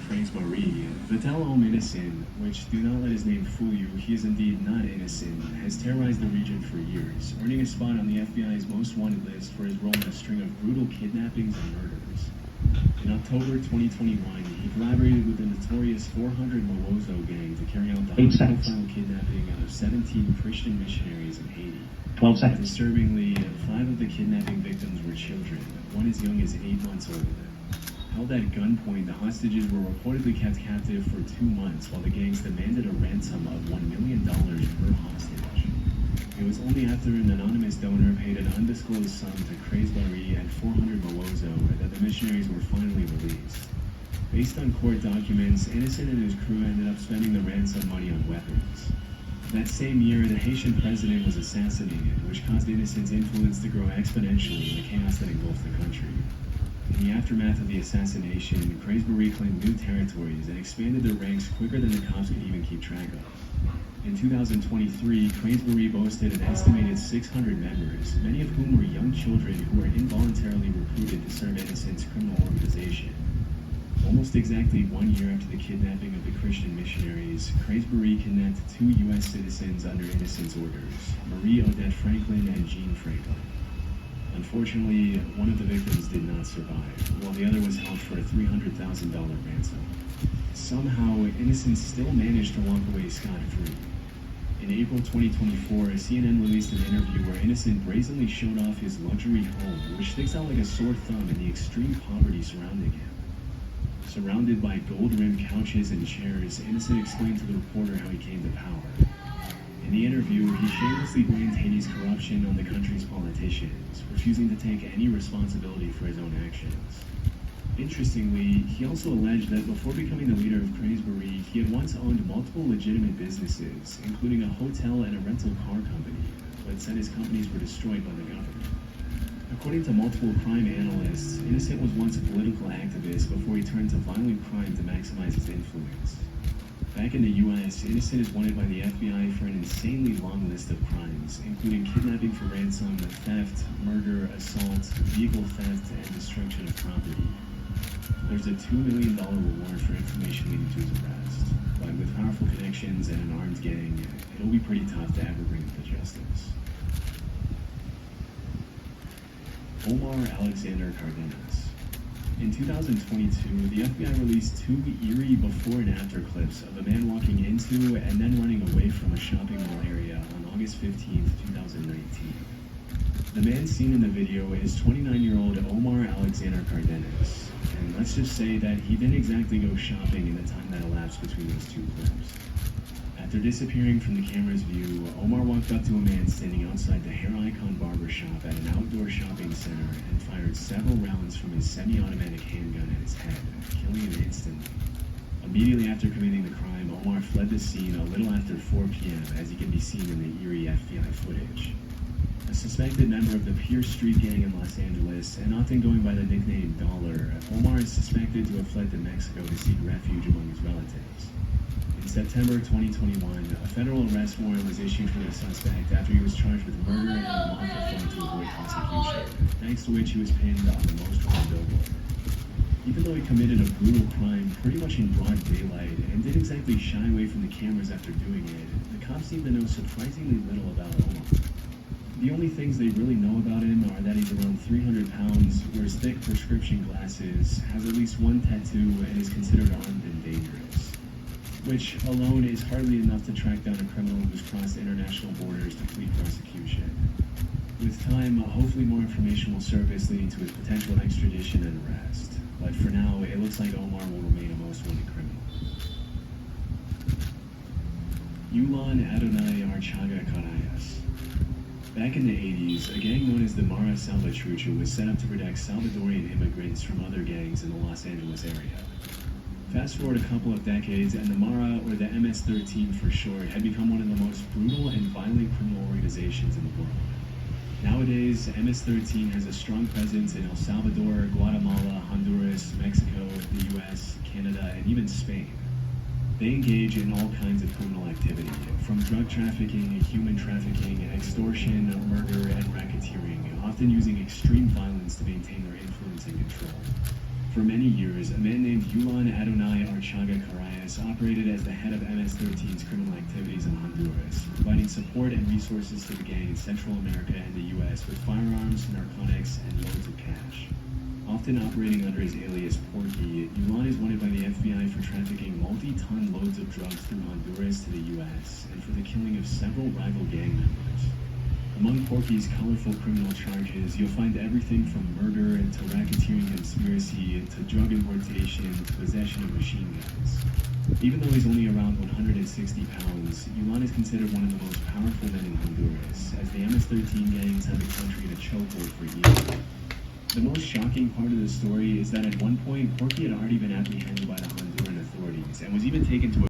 Craig's Marie, Vital Om Innocent, which do not let his name fool you, he is indeed not innocent, has terrorized the region for years, earning a spot on the FBI's most wanted list for his role in a string of brutal kidnappings and murders. In October 2021, he collaborated with the notorious 400 Mawozo gang to carry out the high-profile kidnapping of 17 Christian missionaries in Haiti. 12 seconds. Disturbingly, 5 of the kidnapping victims were children, one as young as 8 months old. Held at gunpoint, the hostages were reportedly kept captive for 2 months while the gangs demanded a ransom of $1 million per hostage. It was only after an anonymous donor paid an undisclosed sum to Craig's Marie and 400 Mawozo that the missionaries were finally released. Based on court documents, Innocent and his crew ended up spending the ransom money on weapons. That same year, the Haitian president was assassinated, which caused Innocent's influence to grow exponentially in the chaos that engulfed the country. In the aftermath of the assassination, Craig's Marie claimed new territories and expanded their ranks quicker than the cops could even keep track of. In 2023, Craig's Marie boasted an estimated 600 members, many of whom were young children who were involuntarily recruited to serve Innocent's criminal organization. Almost exactly 1 year after the kidnapping of the Christian missionaries, Craig's Marie kidnapped 2 U.S. citizens under Innocent's orders, Marie Odette Franklin and Jean Franklin. Unfortunately, one of the victims did not survive, while the other was held for a $300,000 ransom. Somehow, Innocent still managed to walk away scot-free. In April 2024, CNN released an interview where Innocent brazenly showed off his luxury home, which sticks out like a sore thumb in the extreme poverty surrounding him. Surrounded by gold-rimmed couches and chairs, Innocent explained to the reporter how he came to power. In the interview, he shamelessly blamed Haiti's corruption on the country's politicians, refusing to take any responsibility for his own actions. Interestingly, he also alleged that before becoming the leader of Craig's Marie, he had once owned multiple legitimate businesses, including a hotel and a rental car company, but said his companies were destroyed by the government. According to multiple crime analysts, Innocent was once a political activist before he turned to violent crime to maximize his influence. Back in the U.S., Innocent is wanted by the FBI for an insanely long list of crimes, including kidnapping for ransom, theft, murder, assault, vehicle theft, and destruction of property. There's a $2 million reward for information leading to his arrest, but with powerful connections and an armed gang, it'll be pretty tough to ever bring him to justice. Omar Alexander Cardenas. In 2022, the FBI released 2 eerie before and after clips of a man walking into and then running away from a shopping mall area on August 15, 2019. The man seen in the video is 29-year-old Omar Alexander Cardenas, and let's just say that he didn't exactly go shopping in the time that elapsed between those 2 clips. After disappearing from the camera's view, Omar walked up to a man standing outside the Hair Icon barber shop at an outdoor shopping center and fired several rounds from his semi-automatic handgun at his head, killing him instantly. Immediately after committing the crime, Omar fled the scene a little after 4 p.m. as he can be seen in the eerie FBI footage. A suspected member of the Pierce Street gang in Los Angeles, and often going by the nickname Dollar, Omar is suspected to have fled to Mexico to seek refuge among his relatives. In September 2021, a federal arrest warrant was issued for the suspect after he was charged with murder and unlawful flight to avoid prosecution, thanks to which he was pinned on the most wanted billboard. Even though he committed a brutal crime pretty much in broad daylight and didn't exactly shy away from the cameras after doing it, the cops seem to know surprisingly little about Omar. The only things they really know about him are that he's around 300 pounds, wears thick prescription glasses, has at least 1 tattoo, and is considered armed and dangerous. Which alone is hardly enough to track down a criminal who's crossed international borders to flee prosecution. With time, hopefully more information will surface leading to his potential extradition and arrest. But for now, it looks like Omar will remain a most wanted criminal. Yulan Adonai Archaga Carayas. Back in the 80s, a gang known as the Mara Salvatrucha was set up to protect Salvadorian immigrants from other gangs in the Los Angeles area. Fast forward a couple of decades, and the Mara, or the MS-13 for short, had become one of the most brutal and violent criminal organizations in the world. Nowadays, MS-13 has a strong presence in El Salvador, Guatemala, Honduras, Mexico, the US, Canada, and even Spain. They engage in all kinds of criminal activity, from drug trafficking, human trafficking, extortion, murder, and racketeering, often using extreme violence to maintain their influence and control. For many years, a man named Yulan Adonai Archaga Carayas operated as the head of MS-13's criminal activities in Honduras, providing support and resources to the gang in Central America and the U.S. with firearms, narcotics, and loads of cash. Often operating under his alias Porky, Yulan is wanted by the FBI for trafficking multi-ton loads of drugs through Honduras to the U.S. and for the killing of several rival gang members. Among Porky's colorful criminal charges, you'll find everything from murder to racketeering conspiracy to drug importation to possession of machine guns. Even though he's only around 160 pounds, Yulan is considered one of the most powerful men in Honduras, as the MS-13 gangs had the country in a chokehold for years. The most shocking part of the story is that at one point, Porky had already been apprehended by the Honduran authorities and was even taken to a